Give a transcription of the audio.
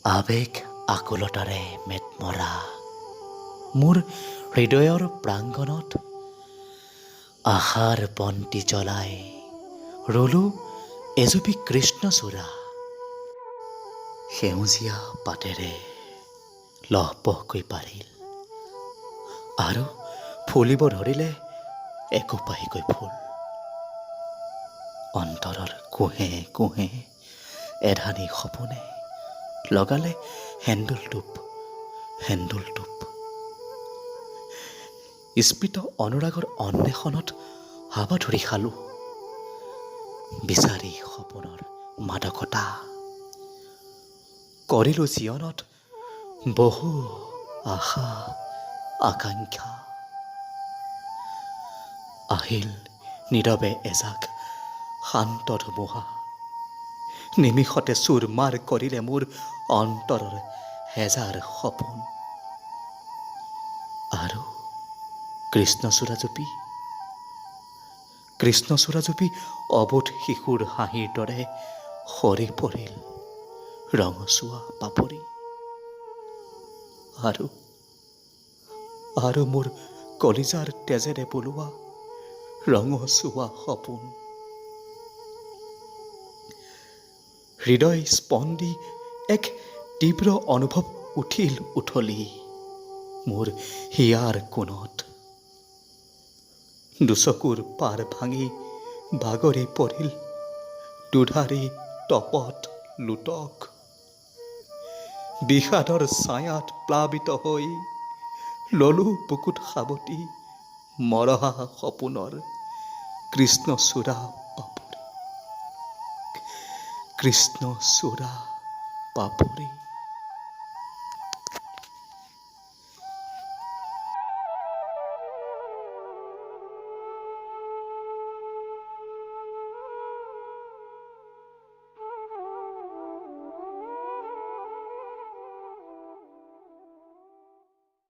আবেগ আকুলতাৰে মেট মৰা মোৰ হৃদয়ৰ প্ৰাংগণত আশাৰ বন্তি জ্বলাই ৰলো এজুপি কৃষ্ণচূড়া। সেউজীয়া পাতেৰে লহপহকৈ পাৰিল আৰু ফুলিব ধৰিলে একোপাহিকৈ ফুল। অন্তৰৰ কোহে কোহে এধানি সপোনে লগালে হেন্দুল টোপ স্ফীত অনুৰাগৰ অন্বেষণত হাবাথুৰি খালো বিচাৰি সপোনৰ মাদকতা। কৰিলো জীৱনত বহু আশা আকাংক্ষা। আহিল নীৰৱে এজাক শান্ত ধুমুহা, নিমিষতে চুৰমাৰ কৰিলে মোৰ অন্তৰৰ হেজাৰ সপোন। আৰু কৃষ্ণচূড়া জুপি অবোধ শিশুৰ হাঁহিৰ দৰে সৰি পৰিল ৰঙচুৱা পাপৰি। আৰু মোৰ কলিজাৰ তেজেৰে বোলোৱা ৰঙচুৱা সপোন। হৃদয় স্পন্দি এক তীব্ৰ অনুভৱ উঠিল উঠলি মোৰ হিয়াৰ কোণত। দুচকুৰ পাৰ ভাঙি বাগৰি পৰিল দুধাৰি তপত লোতক। বিষাদৰ ছায়াত প্লাবিত হৈ ললো বুকুত সাৱটি মৰহা সপোনৰ কৃষ্ণচূড়া পাপৰি।